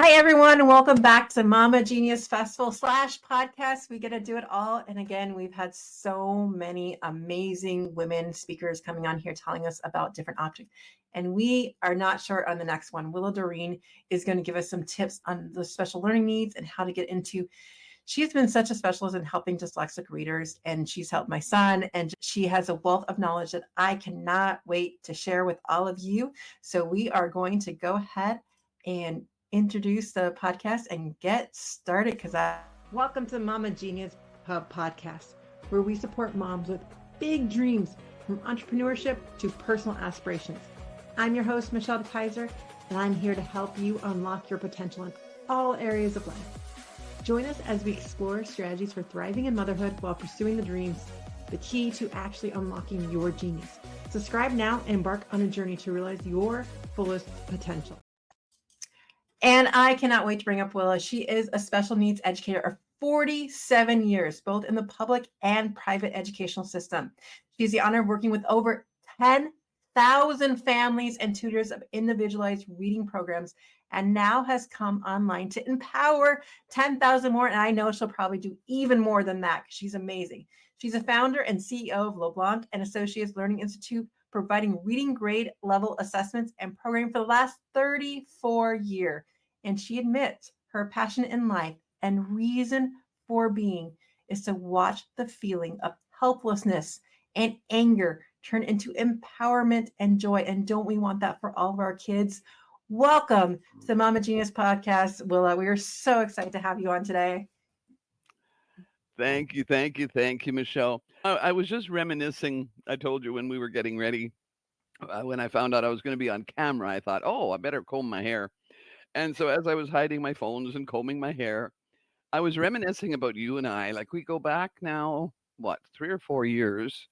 Hi, everyone. Welcome back to Mama Genius Festival / podcast. We get to do it all. And again, we've had so many amazing women speakers coming on here telling us about different objects. And we are not short on the next one. Willa Doreen is going to give us some tips on the special learning needs and how to get into. She's been such a specialist in helping dyslexic readers, and she's helped my son. And she has a wealth of knowledge that I cannot wait to share with all of you. So we are going to go ahead and introduce the podcast and get started because welcome to Mama Genius Hub podcast, where we support moms with big dreams from entrepreneurship to personal aspirations. I'm your host, Michelle Kaiser, and I'm here to help you unlock your potential in all areas of life. Join us as we explore strategies for thriving in motherhood while pursuing the dreams, the key to actually unlocking your genius. Subscribe now and embark on a journey to realize your fullest potential. And I cannot wait to bring up Willa. She is a special needs educator of 47 years, both in the public and private educational system. She has the honor of working with over 10,000 families and tutors of individualized reading programs, and now has come online to empower 10,000 more. And I know she'll probably do even more than that because she's amazing. She's a founder and CEO of LaBlancq and Associates Learning Institute, providing reading grade level assessments and programming for the last 34 years. And she admits her passion in life and reason for being is to watch the feeling of helplessness and anger turn into empowerment and joy. And don't we want that for all of our kids? Welcome to the Mama Genius podcast, Willa. We are so excited to have you on today. Thank you, Michelle. I was just reminiscing. I told you when we were getting ready, when I found out I was going to be on camera, I thought, oh, I better comb my hair. And so as I was hiding my phones and combing my hair, I was reminiscing about you and I. Like we go back now, what, 3 or 4 years,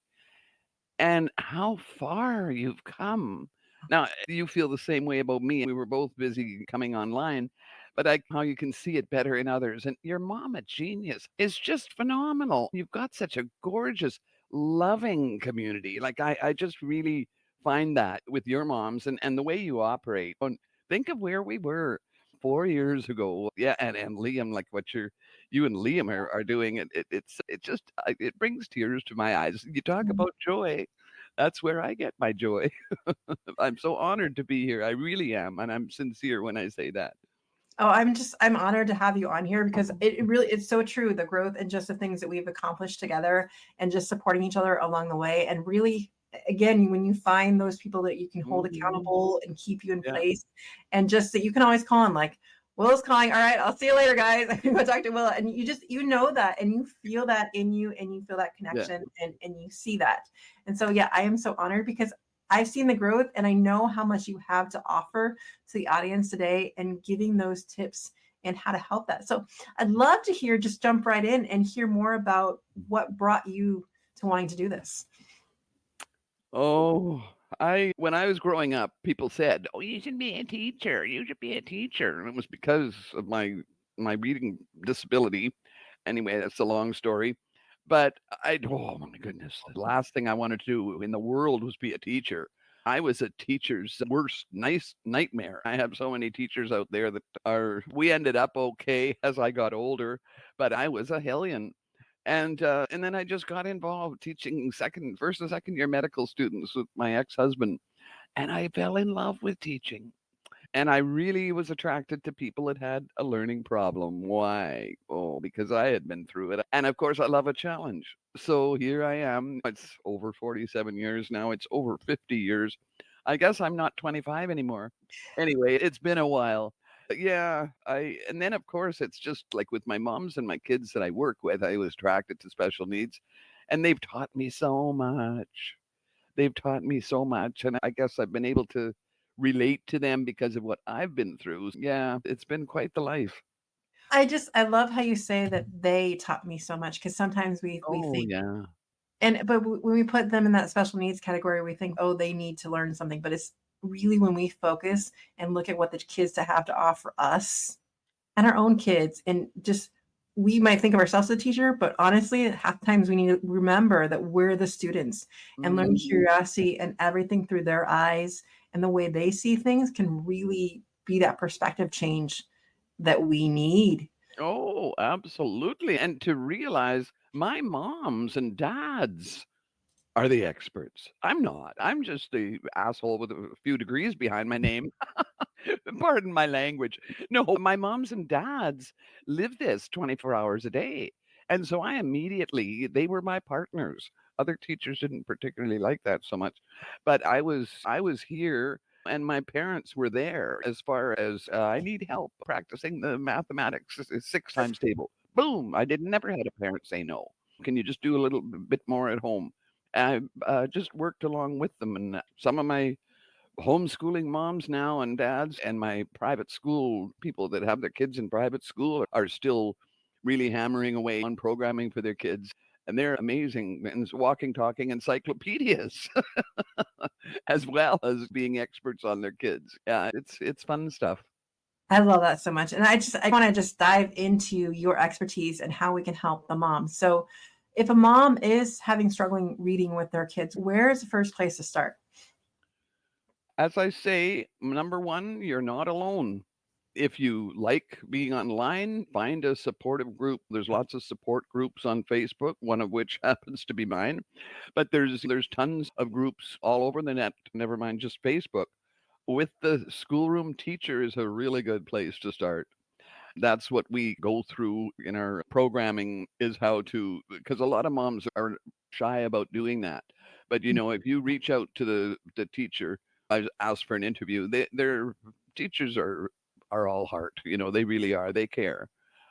and how far you've come. Now, you feel the same way about me. We were both busy coming online, but how you can see it better in others. And your Mama Genius is just phenomenal. You've got such a gorgeous, loving community. Like, I just really find that with your moms and the way you operate. And think of where we were 4 years ago. Yeah, and Liam, like what you and Liam are doing, it brings tears to my eyes. You talk about joy. That's where I get my joy. I'm so honored to be here. I really am, and I'm sincere when I say that. Oh, I'm honored to have you on here because it's so true. The growth and just the things that we've accomplished together and just supporting each other along the way. And really, again, when you find those people that you can hold Mhm. accountable and keep you in Yeah, place, and just that you can always call on, like, Will's calling. All right, I'll see you later, guys. I'm going to talk to Willa. And you know that, and you feel that in you, and you feel that yeah. connection, and you see that. And so, yeah, I am so honored because I've seen the growth and I know how much you have to offer to the audience today and giving those tips and how to help that. So I'd love to hear, just jump right in and hear more about what brought you to wanting to do this. Oh, I when I was growing up, people said, "Oh, you should be a teacher. You should be a teacher," and it was because of my reading disability. Anyway, that's a long story. But oh my goodness, the last thing I wanted to do in the world was be a teacher. I was a teacher's worst nice nightmare. I have so many teachers out there that we ended up okay as I got older, but I was a hellion. And then I just got involved teaching first and second year medical students with my ex-husband, and I fell in love with teaching. And I really was attracted to people that had a learning problem. Why? Oh, because I had been through it. And of course, I love a challenge. So here I am. It's over 47 years now. It's over 50 years. I guess I'm not 25 anymore. Anyway, it's been a while. Yeah, and then of course it's just like with my moms and my kids that I work with, I was attracted to special needs, and they've taught me so much. They've taught me so much, and I guess I've been able to relate to them because of what I've been through. Yeah, it's been quite the life. I love how you say that they taught me so much because sometimes we Oh, think, yeah. but when we put them in that special needs category, we think, oh, they need to learn something. But it's really when we focus and look at what the kids to have to offer us and our own kids, and just we might think of ourselves as a teacher, but honestly, half the times we need to remember that we're the students and learn Mhm. curiosity and everything through their eyes and the way they see things can really be that perspective change that we need. Oh, absolutely. And to realize my moms and dads are the experts. I'm not. I'm just the asshole with a few degrees behind my name. Pardon my language. No, my moms and dads live this 24 hours a day. And so I immediately, they were my partners. Other teachers didn't particularly like that so much, but I was here and my parents were there as far as I need help practicing the mathematics 6 times table. Boom! I did never had a parent say no. Can you just do a little bit more at home? I just worked along with them, and some of my homeschooling moms now and dads and my private school people that have their kids in private school are still really hammering away on programming for their kids. And they're amazing and walking, talking encyclopedias as well as being experts on their kids. Yeah, it's fun stuff. I love that so much. And I want to just dive into your expertise and how we can help the mom. So if a mom is having struggling reading with their kids, where is the first place to start? As I say, number one, you're not alone. If you like being online, find a supportive group. There's lots of support groups on Facebook, one of which happens to be mine. But there's tons of groups all over the net, never mind just Facebook. With the schoolroom teacher is a really good place to start. That's what we go through in our programming is how to, because a lot of moms are shy about doing that. But if you reach out to the teacher, I ask for an interview. Their teachers are all heart. They really are. They care,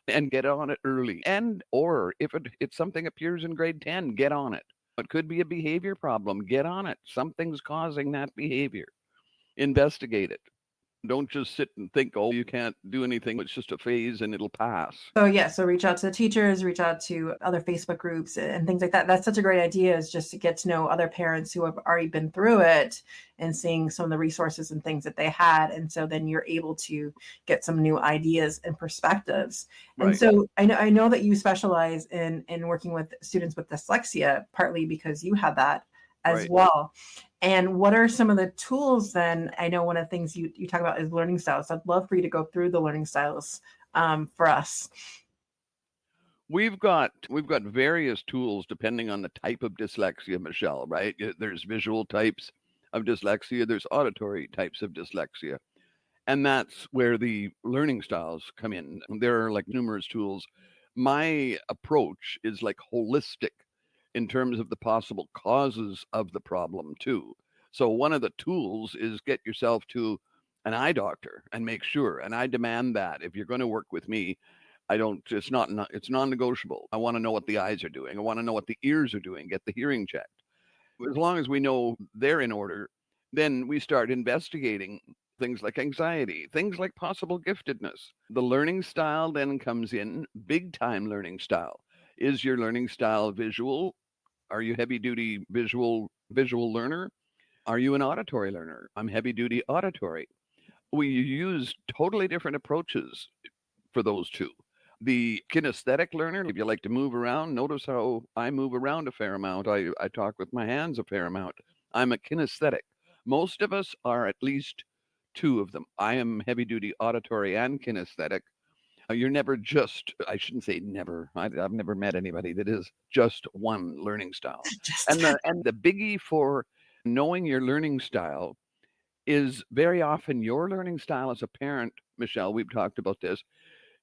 and get on it early. And or if it's something appears in grade 10, get on it. It could be a behavior problem. Get on it. Something's causing that behavior. Investigate it. Don't just sit and think, oh, you can't do anything. It's just a phase and it'll pass. So yeah, so reach out to the teachers, reach out to other Facebook groups and things like that. That's such a great idea, is just to get to know other parents who have already been through it and seeing some of the resources and things that they had. And so then you're able to get some new ideas and perspectives. And Right, so I know that you specialize in working with students with dyslexia, partly because you had that as right. well. And what are some of the tools then? I know one of the things you talk about is learning styles. I'd love for you to go through the learning styles for us. We've got various tools depending on the type of dyslexia, Michelle, right? There's visual types of dyslexia, there's auditory types of dyslexia. And that's where the learning styles come in. There are like numerous tools. My approach is like holistic in terms of the possible causes of the problem too. So one of the tools is get yourself to an eye doctor and make sure. And I demand that if you're going to work with me, I don't. It's non-negotiable. I want to know what the eyes are doing. I want to know what the ears are doing. Get the hearing checked. As long as we know they're in order, then we start investigating things like anxiety, things like possible giftedness. The learning style then comes in, big time learning style. Is your learning style visual? Are you heavy duty visual learner? Are you an auditory learner? I'm heavy duty auditory. We use totally different approaches for those two. The kinesthetic learner, if you like to move around, notice how I move around a fair amount. I talk with my hands a fair amount. I'm a kinesthetic. Most of us are at least two of them. I am heavy duty auditory and kinesthetic. You're never just, I shouldn't say never. I've never met anybody that is just one learning style. Just And the biggie for knowing your learning style is very often your learning style as a parent, Michelle, we've talked about this,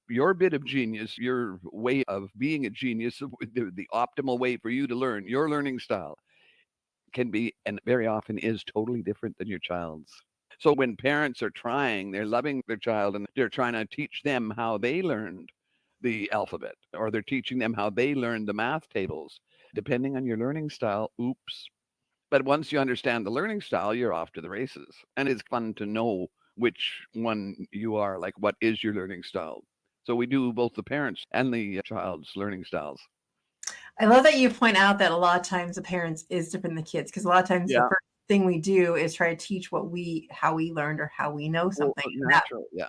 your bit of genius, your way of being a genius, the optimal way for you to learn, your learning style can be and very often is totally different than your child's. So when parents are trying, they're loving their child and they're trying to teach them how they learned the alphabet or they're teaching them how they learned the math tables. Depending on your learning style, oops. But once you understand the learning style, you're off to the races. And it's fun to know which one you are, like what is your learning style. So we do both the parents and the child's learning styles. I love that you point out that a lot of times the parents is different than the kids, because a lot of times the Yeah. first thing we do is try to teach how we learned or how we know Well, something. natural. Yeah.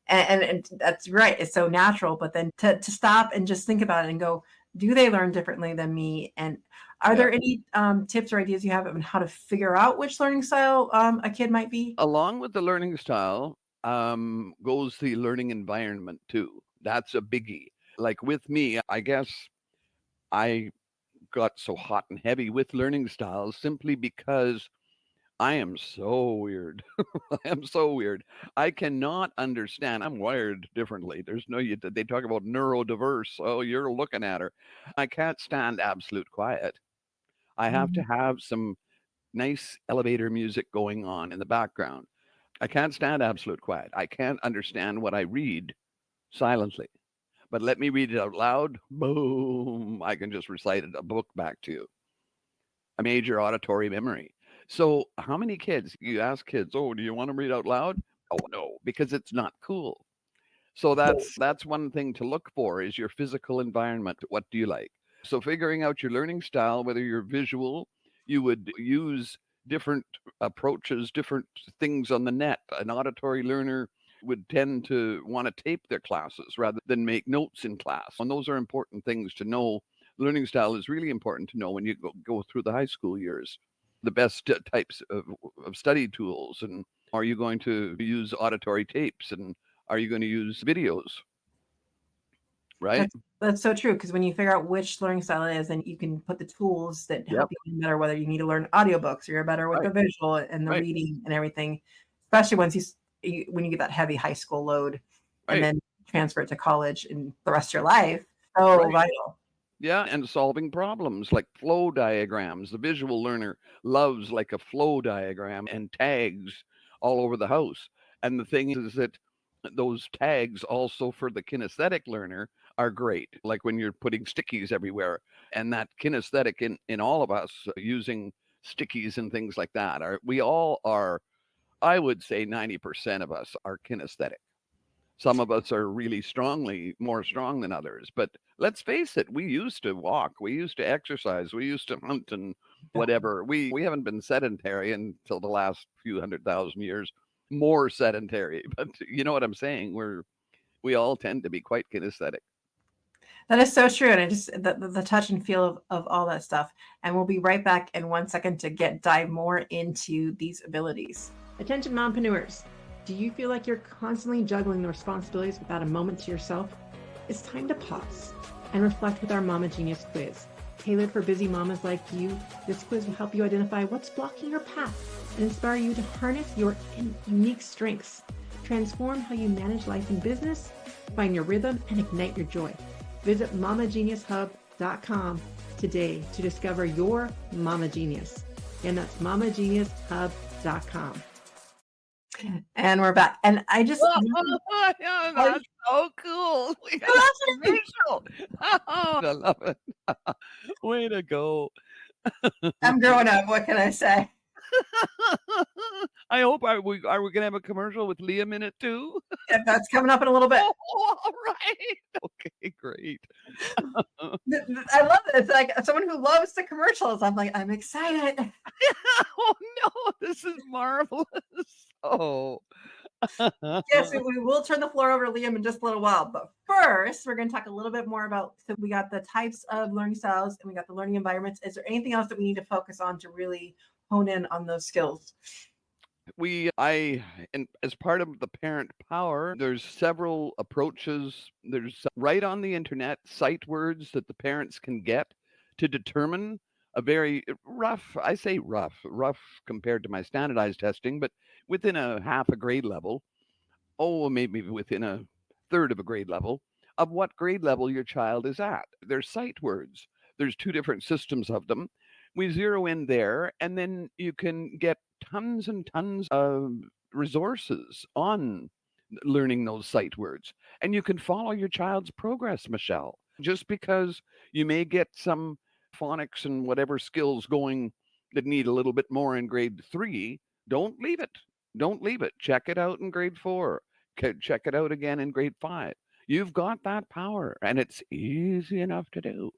And that's right. It's so natural. But then to stop and just think about it and go, do they learn differently than me? And are Yeah. there any tips or ideas you have on how to figure out which learning style a kid might be? Along with the learning style, goes the learning environment too. That's a biggie. Like with me, I guess I got so hot and heavy with learning styles simply because I am so weird. I am so weird. I cannot understand. I'm wired differently. There's no, they talk about neurodiverse. Oh, you're looking at her. I can't stand absolute quiet. I have to Mhm. have some nice elevator music going on in the background. I can't stand absolute quiet. I can't understand what I read silently. But let me read it out loud. Boom. I can just recite a book back to you. A major auditory memory. So, how many kids, you ask kids, oh, do you want to read out loud? Oh, no, because it's not cool. So that's one thing to look for is your physical environment. What do you like? So figuring out your learning style, whether you're visual, you would use different approaches, different things on the net. An auditory learner would tend to want to tape their classes rather than make notes in class. And those are important things to know. Learning style is really important to know when you go through the high school years. The best types of study tools, and are you going to use auditory tapes, and are you going to use videos, right? That's so true, because when you figure out which learning style it is, and you can put the tools that Yep. help you get better, whether you need to learn audiobooks or you're better with Right. the visual and the Right. reading and everything, especially once when you get that heavy high school load and Right. then transfer it to college and the rest of your life. So Right. vital. Yeah, and solving problems like flow diagrams. The visual learner loves like a flow diagram and tags all over the house. And the thing is that those tags also for the kinesthetic learner are great. Like when you're putting stickies everywhere, and that kinesthetic in all of us using stickies and things like that are we all are. I would say 90% of us are kinesthetic. Some of us are really strongly more strong than others, but let's face it, we used to walk, we used to exercise, we used to hunt and whatever. We haven't been sedentary until the last few 100,000 years, more sedentary. But you know what I'm saying? We all tend to be quite kinesthetic. That is so true. And it just the touch and feel of all that stuff. And we'll be right back in 1 second to dive more into these abilities. Attention mompreneurs. Do you feel like you're constantly juggling the responsibilities without a moment to yourself? It's time to pause and reflect with our Mama Genius quiz. Tailored for busy mamas like you, this quiz will help you identify what's blocking your path and inspire you to harness your unique strengths. Transform how you manage life and business, find your rhythm, and ignite your joy. Visit mamageniushub.com today to discover your Mama Genius. And that's mamageniushub.com. And we're back. And I just Yeah, that's so cool. We got a commercial. Oh, I love it. Way to go. I'm growing up. What can I say? I hope are we gonna have a commercial with Liam in it too? If that's coming up in a little bit. Oh, all right. Okay, great. I love it. It's like someone who loves the commercials. I'm like, I'm excited. Oh no, this is marvelous. Oh. Yes, we will turn the floor over to Liam in just a little while. But first, we're going to talk a little bit more about. So we got the types of learning styles and we got the learning environments. Is there anything else that we need to focus on to really hone in on those skills? And as part of the parent power, there's several approaches. There's right on the internet sight words that the parents can get to determine a very rough, I say rough compared to my standardized testing, but within a half a grade level, oh, maybe within a third of a grade level, of what grade level your child is at. There's sight words. There's two different systems of them. We zero in there, and then you can get tons and tons of resources on learning those sight words. And you can follow your child's progress, Michelle. Just because you may get some phonics and whatever skills going that need a little bit more in grade 3, don't leave it. Don't leave it. Check it out in grade 4. Check it out again in grade 5. You've got that power, and it's easy enough to do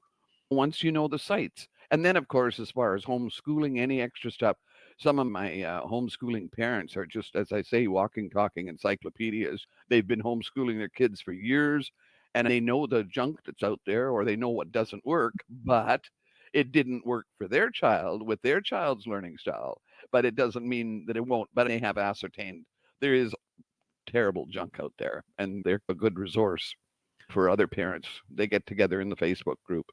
once you know the sites. And then, of course, as far as homeschooling, any extra stuff, some of my homeschooling parents are just, as I say, walking, talking encyclopedias. They've been homeschooling their kids for years, and they know the junk that's out there, or they know what doesn't work, but it didn't work for their child with their child's learning style. But it doesn't mean that it won't, but they have ascertained there is terrible junk out there, and they're a good resource for other parents. They get together in the Facebook group.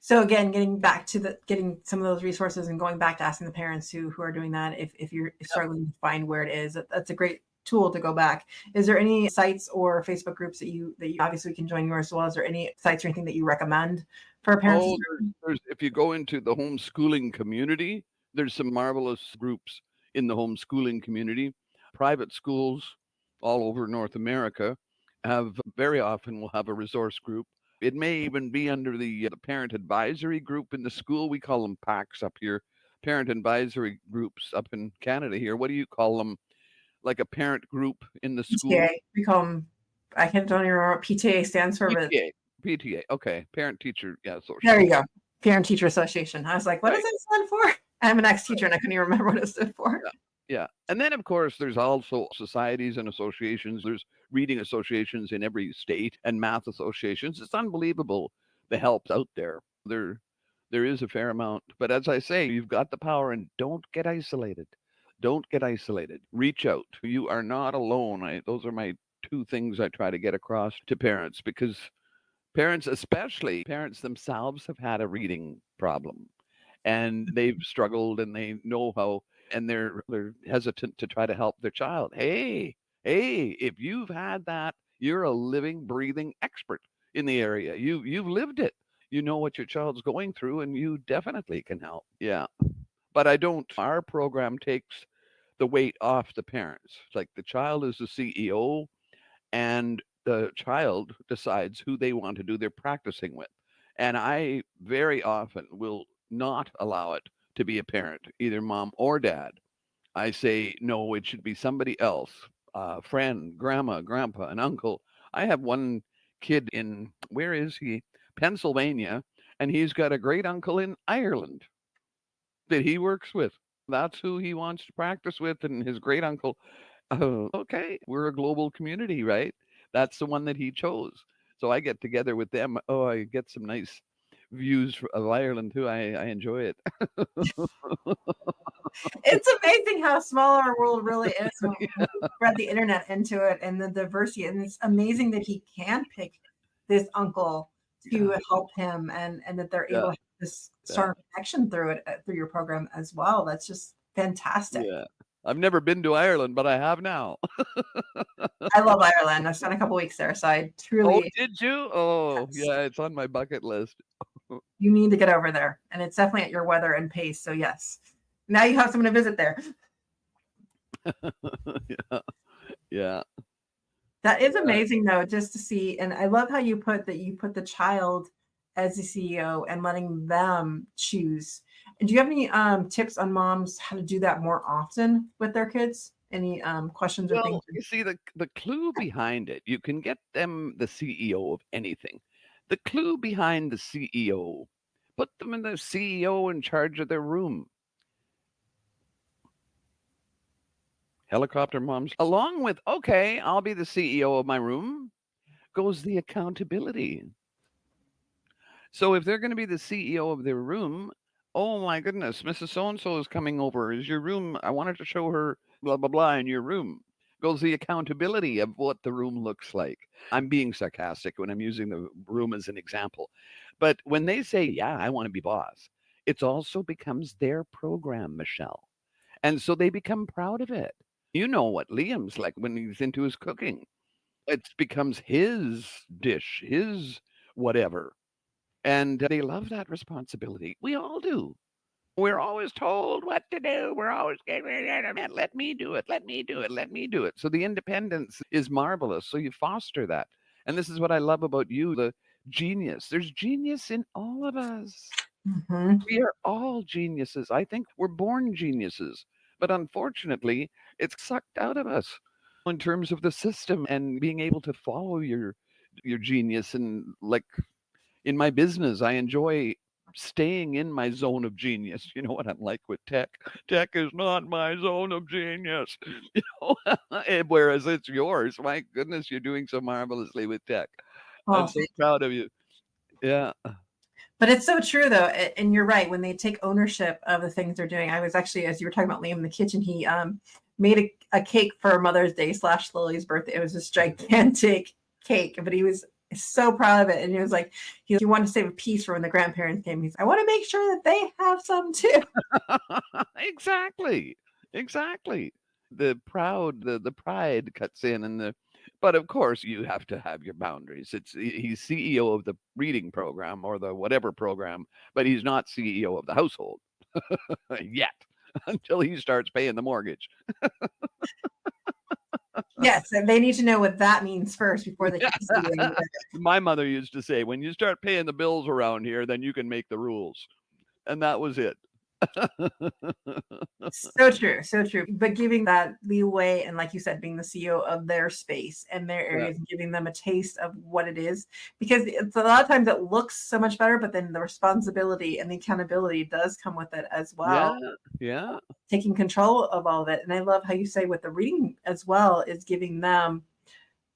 So again, getting back to getting some of those resources and going back to asking the parents who are doing that, if you're struggling to find where it is, that's a great tool to go back. Is there any sites or Facebook groups that you obviously can join yours as well? Is there any sites or anything that you recommend for parents? Oh, there's if you go into the homeschooling community, there's some marvelous groups in the homeschooling community. Private schools all over North America have very often will have a resource group. It may even be under the parent advisory group in the school. We call them PACs up here, parent advisory groups up in Canada here. What do you call them? Like a parent group in the school? PTA. We call them. I don't even remember what PTA stands for, but PTA. PTA. Okay, parent teacher. Yeah, there you association. go. Parent Teacher Association. I was like, what does Right. that stand for? I'm an ex-teacher and I couldn't even remember what it stood for. Yeah. Yeah. And then, of course, there's also societies and associations. There's reading associations in every state and math associations. It's unbelievable the help out there. There is a fair amount. But as I say, you've got the power and don't get isolated. Don't get isolated. Reach out. You are not alone. Those are my two things I try to get across to parents because parents, especially parents themselves, have had a reading problem and they've struggled and they know how and they're hesitant to try to help their child. Hey, if you've had that, you're a living breathing expert in the area. You've lived it. You know what your child's going through and you definitely can help. Yeah. But I don't our program takes the weight off the parents. It's like the child is the CEO and the child decides who they want to do their practicing with. And I very often will not allow it to be a parent, either mom or dad. I say, no, it should be somebody else, a friend, grandma, grandpa, an uncle. I have one kid in, where is he? Pennsylvania, and he's got a great uncle in Ireland that he works with. That's who he wants to practice with, and his great uncle. Oh, okay. We're a global community, right? That's the one that he chose. So I get together with them. Oh, I get some nice views of Ireland too. I enjoy it. It's amazing how small our world really is when we spread the internet into it and the diversity. And it's amazing that he can pick this uncle to Yeah, help him and that they're able yeah, to have this yeah, strong connection through it through your program as well. That's just fantastic. yeah. I've never been to Ireland, but I have now. I love Ireland. I've spent a couple weeks there, so I Oh, truly, did you? Oh, yes, yeah, it's on my bucket list. you need to get over there. And it's definitely at your weather and pace. So yes. Now you have someone to visit there. Yeah, yeah, That is yeah. amazing though, just to see. And I love how you put the child as the CEO and letting them choose. And do you have any tips on moms how to do that more often with their kids? Any questions or things? Well, you see, the clue behind it, you can get them the CEO of anything. The clue behind the CEO, put them in the CEO in charge of their room. Helicopter moms, along with, okay, I'll be the CEO of my room, goes the accountability. So if they're going to be the CEO of their room, oh my goodness, Mrs. So and so is coming over. Is your room? I wanted to show her blah, blah, blah in your room. Goes the accountability of what the room looks like. I'm being sarcastic when I'm using the room as an example. But when they say, yeah, I want to be boss, it also becomes their program, Michelle. And so they become proud of it. You know what Liam's like when he's into his cooking. It becomes his dish, his whatever. And they love that responsibility. We all do. We're always told what to do. We're always getting, let me do it, let me do it, let me do it. So the independence is marvelous. So you foster that. And this is what I love about you, the genius. There's genius in all of us. Mm-hmm. We are all geniuses. I think we're born geniuses. But unfortunately, it's sucked out of us in terms of the system and being able to follow your genius and like in my business, I enjoy staying in my zone of genius. You know what I'm like with tech? Tech is not my zone of genius. You know, whereas it's yours. My goodness, you're doing so marvelously with tech. Oh, I'm so proud of you. Yeah. but it's so true though, and you're right. When they take ownership of the things they're doing, I was actually, as you were talking about Liam in the kitchen, he made a cake for Mother's Day / Lily's birthday. It was this gigantic cake, but he was so proud of it. And he was like, he wanted to save a piece for when the grandparents came. He's, I want to make sure that they have some too. Exactly. Exactly. The pride cuts in but of course you have to have your boundaries. He's CEO of the reading program or the whatever program, but he's not CEO of the household yet until he starts paying the mortgage. Yes, and they need to know what that means first before they can see doing it. My mother used to say, when you start paying the bills around here, then you can make the rules. And that was it. So true, so true. But giving that leeway and, like you said, being the CEO of their space and their Yeah. areas and giving them a taste of what it is, because it's a lot of times it looks so much better, but then the responsibility and the accountability does come with it as well. Yeah. Yeah. Taking control of all of it. And I love how you say with the reading as well is giving them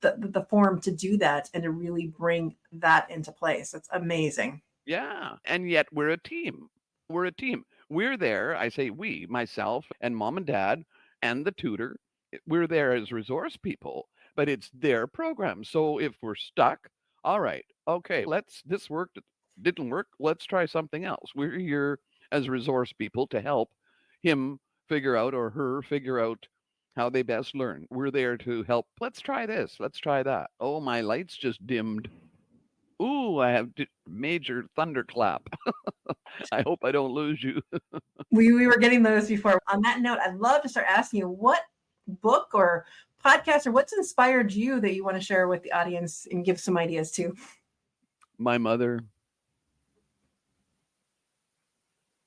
the form to do that and to really bring that into place. It's amazing. Yeah. And yet we're a team. We're a team. We're there. I say we, myself and mom and dad and the tutor. We're there as resource people, but it's their program. So if we're stuck, all right, okay, this worked, didn't work. Let's try something else. We're here as resource people to help him figure out or her figure out how they best learn. We're there to help. Let's try this. Let's try that. Oh, my lights just dimmed. Ooh, I have major thunderclap. I hope I don't lose you. We were getting those before. On that note, I'd love to start asking you what book or podcast or what's inspired you that you want to share with the audience and give some ideas to. My mother.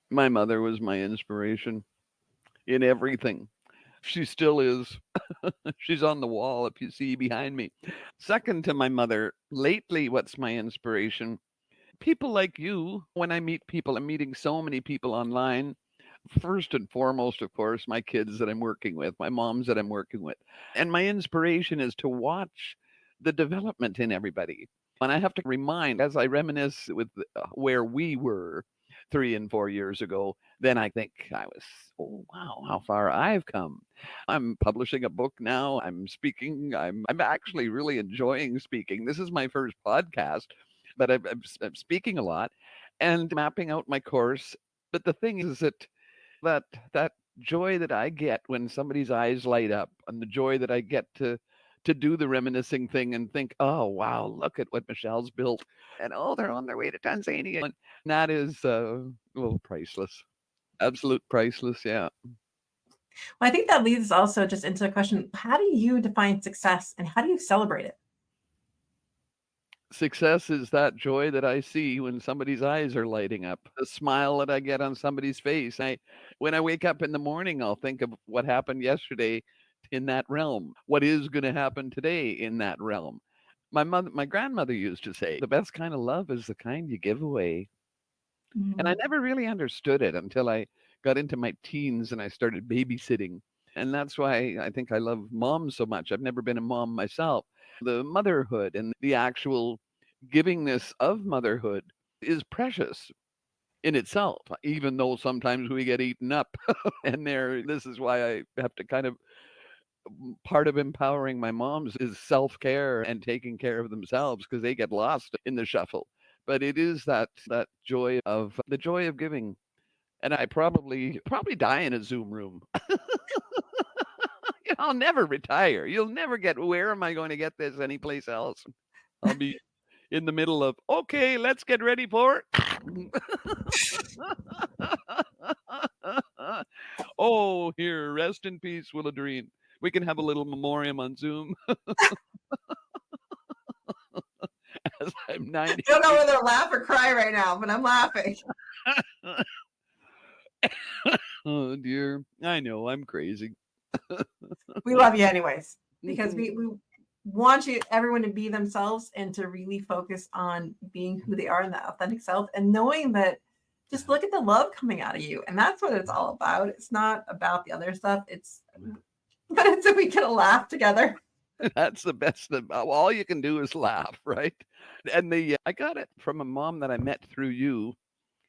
My mother was my inspiration in everything. She still is. She's on the wall if you see behind me. Second to my mother, lately, what's my inspiration? People like you. When I meet people, I'm meeting so many people online. First and foremost, of course, my kids that I'm working with, my moms that I'm working with. And my inspiration is to watch the development in everybody. And I have to remind, as I reminisce with where we were 3 and 4 years ago, then I think I was, oh, wow, how far I've come. I'm publishing a book now. I'm speaking. I'm actually really enjoying speaking. This is my first podcast, but I'm speaking a lot and mapping out my course. But the thing is that that joy that I get when somebody's eyes light up and the joy that I get to do the reminiscing thing and think, oh wow, look at what Michelle's built, and oh, they're on their way to Tanzania, and that is well, priceless, absolute priceless. Yeah. Well, I think that leads also just into the question, how do you define success and how do you celebrate it? Success is that joy that I see when somebody's eyes are lighting up, the smile that I get on somebody's face. When I wake up in the morning, I'll think of what happened yesterday in that realm, what is going to happen today in that realm. My grandmother used to say, the best kind of love is the kind you give away. And I Mm. never really understood it until I got into my teens and I started babysitting. And that's why I think I love moms so much. I've never been a mom myself. The motherhood and the actual givingness of motherhood is precious in itself, even though sometimes we get eaten up. And this is why I have to kind of, part of empowering my moms is self-care and taking care of themselves because they get lost in the shuffle. But it is that joy of the joy of giving. And I probably die in a Zoom room. I'll never retire. You'll never get, where am I going to get this anyplace else? I'll be in the middle of, okay, let's get ready for it. Oh, here, rest in peace, Willa Doreen. We can have a little memoriam on Zoom as I'm 90. I don't know whether to laugh or cry right now, but I'm laughing. Oh, dear. I know, I'm crazy. We love you anyways, because we want everyone to be themselves and to really focus on being who they are in that authentic self and knowing that just look at the love coming out of you. And that's what it's all about. It's not about the other stuff. But it's if we get a laugh together. That's the best. All you can do is laugh, right? And I got it from a mom that I met through you.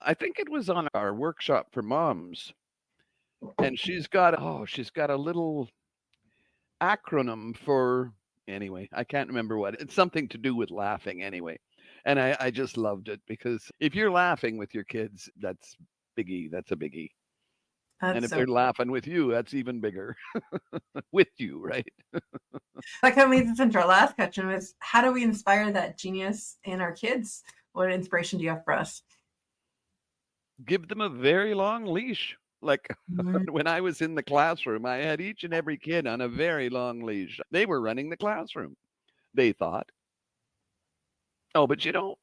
I think it was on our workshop for moms. And she's got a little acronym for, anyway, I can't remember what. It's something to do with laughing anyway. And I just loved it because if you're laughing with your kids, that's biggie. That's a biggie. And That's if so they're laughing with you, that's even bigger. With you, right? that kind of leads us into our last question is how do we inspire that genius in our kids? What inspiration do you have for us? Give them a very long leash. Like Mhm. when I was in the classroom, I had each and every kid on a very long leash. They were running the classroom, they thought. Oh, but you don't.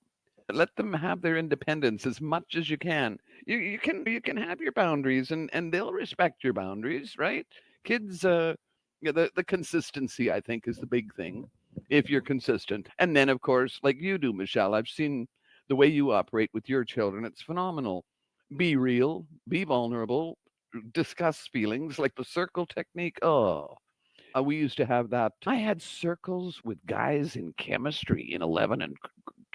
Let them have their independence as much as you can. You can have your boundaries and they'll respect your boundaries, right? Kids yeah, the consistency I think is the big thing if you're consistent. And then of course, like you do, Michelle, I've seen the way you operate with your children. It's phenomenal. Be real, be vulnerable, discuss feelings like the circle technique. Oh, we used to have that. I had circles with guys in chemistry in 11 and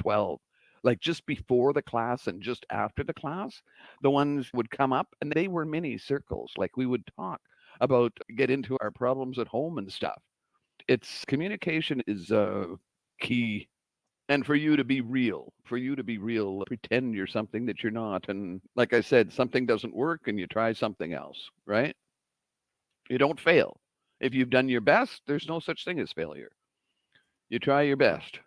12, like just before the class and just after the class. The ones would come up and they were mini circles. Like we would talk about, get into our problems at home and stuff. It's communication is key. And for you to be real, pretend you're something that you're not. And like I said, something doesn't work and you try something else, right? You don't fail. If you've done your best, there's no such thing as failure. You try your best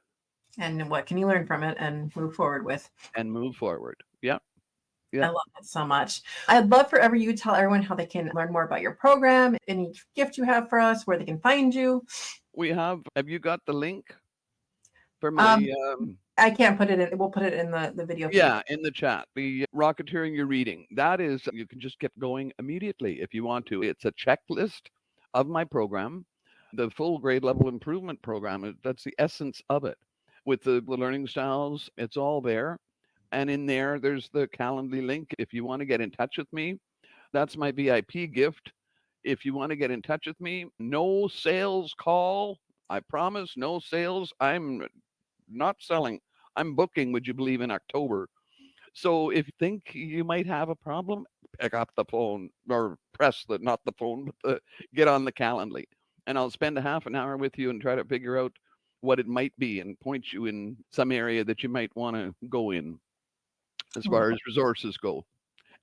And what can you learn from it and move forward with? and move forward. Yeah. I Yeah. love it so much. I'd love for you to tell everyone how they can learn more about your program, any gift you have for us, where they can find you. Have you got the link for Um, my, I can't put it in. We'll put it in the video feed. yeah, in the chat, the rocketeering your reading. That is, you can just get going immediately if you want to. It's a checklist of my program, the full grade level improvement program. That's the essence of it. With the learning styles, it's all there. And in there, there's the Calendly link. If you want to get in touch with me, that's my VIP gift. If you want to get in touch with me, no sales call. I promise, no sales. I'm not selling. I'm booking, would you believe, in October. So if you think you might have a problem, pick up the phone or press the, not the phone, but get on the Calendly. And I'll spend a half an hour with you and try to figure out what it might be and point you in some area that you might want to go in as far as resources go.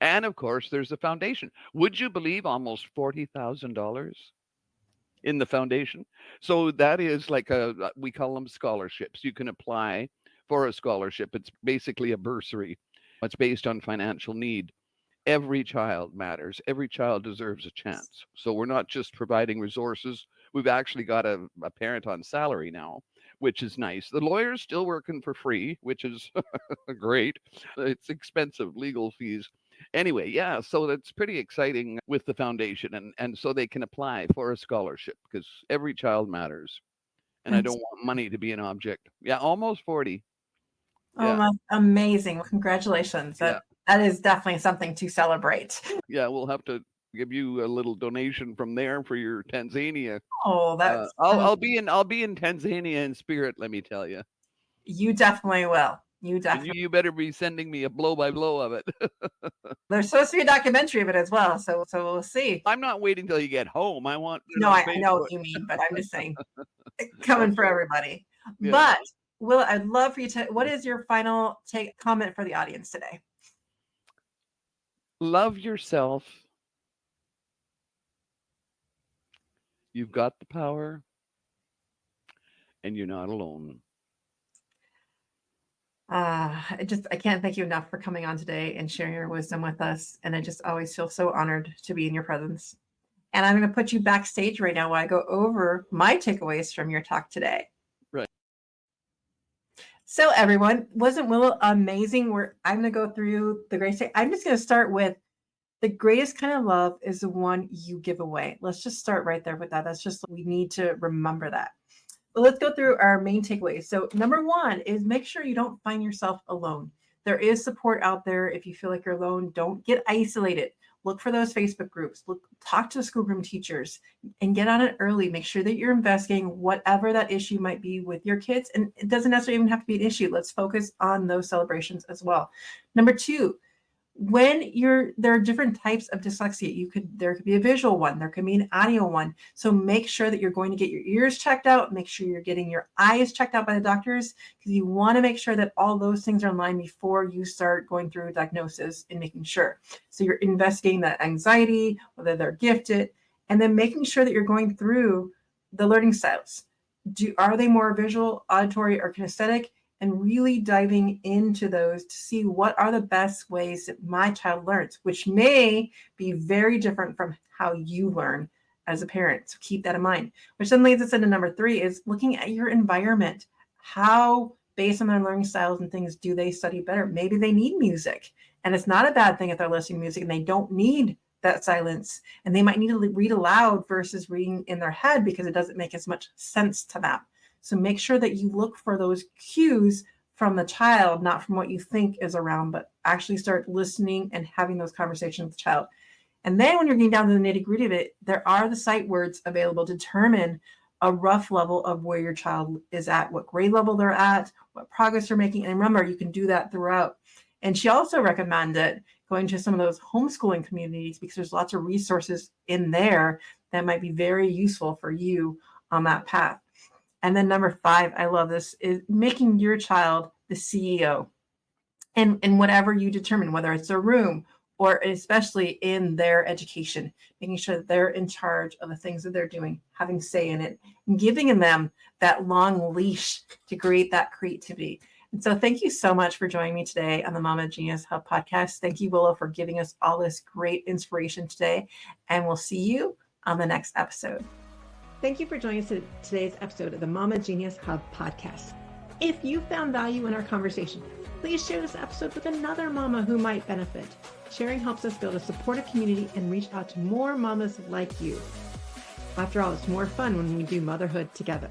And of course, there's the foundation. Would you believe almost $40,000 in the foundation? So that is like we call them scholarships. You can apply for a scholarship. It's basically a bursary. It's based on financial need. Every child matters. Every child deserves a chance. So we're not just providing resources. We've actually got a parent on salary now, which is nice. The lawyer's still working for free, which is great. It's expensive legal fees. Anyway, yeah, so that's pretty exciting with the foundation and so they can apply for a scholarship because every child matters. And I And don't want money to be an object. Yeah, almost 40. oh, Yeah. my, amazing! Congratulations. Yeah. That is definitely something to celebrate. Yeah, we'll have to give you a little donation from there for your Tanzania. Oh, that's I'll be in Tanzania in spirit, let me tell you. you definitely will. You And definitely. you better be sending me a blow by blow of it. There's supposed to be a documentary of it as well, so we'll see. I'm not waiting till you get home. I want it No, on I know what Facebook. you mean, but I'm just saying, coming for Okay. everybody. Yeah. But Will, I'd love for you to. What is your final take comment for the audience today? Love yourself. You've got the power and you're not alone. I can't thank you enough for coming on today and sharing your wisdom with us. And I just always feel so honored to be in your presence. And I'm going to put you backstage right now while I go over my takeaways from your talk today. Right. So everyone, wasn't Willow amazing? I'm going to go through the great state. I'm just going to start with the greatest kind of love is the one you give away. Let's just start right there with that. That's just, we need to remember that. But let's go through our main takeaways. So number one is make sure you don't find yourself alone. There is support out there. If you feel like you're alone, don't get isolated. Look for those Facebook groups. Talk to schoolroom teachers and get on it early. Make sure that you're investigating whatever that issue might be with your kids. And it doesn't necessarily even have to be an issue. Let's focus on those celebrations as well. Number two, there are different types of dyslexia. There could be a visual one, there could be an audio one. So make sure that you're going to get your ears checked out, make sure you're getting your eyes checked out by the doctors, because you want to make sure that all those things are in line before you start going through a diagnosis and making sure. So you're investigating that anxiety, whether they're gifted, and then making sure that you're going through the learning styles. Are they more visual, auditory, or kinesthetic? And really diving into those to see what are the best ways that my child learns, which may be very different from how you learn as a parent. So keep that in mind, which then leads us into number 3 is looking at your environment. How, based on their learning styles and things, do they study better? Maybe they need music, and it's not a bad thing if they're listening to music and they don't need that silence, and they might need to read aloud versus reading in their head because it doesn't make as much sense to them. So make sure that you look for those cues from the child, not from what you think is around, but actually start listening and having those conversations with the child. And then when you're getting down to the nitty-gritty of it, there are the sight words available to determine a rough level of where your child is at, what grade level they're at, what progress they're making. And remember, you can do that throughout. And she also recommended going to some of those homeschooling communities because there's lots of resources in there that might be very useful for you on that path. And then number 5, I love this, is making your child the CEO in whatever you determine, whether it's a room or especially in their education, making sure that they're in charge of the things that they're doing, having say in it, and giving them that long leash to create that creativity. And so thank you so much for joining me today on the Mama Genius Hub podcast. Thank you, Willa, for giving us all this great inspiration today. And we'll see you on the next episode. Thank you for joining us in today's episode of the Mama Genius Hub podcast. If you found value in our conversation, please share this episode with another mama who might benefit. Sharing helps us build a supportive community and reach out to more mamas like you. After all, it's more fun when we do motherhood together.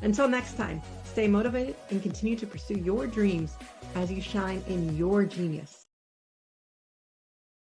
Until next time, stay motivated and continue to pursue your dreams as you shine in your genius.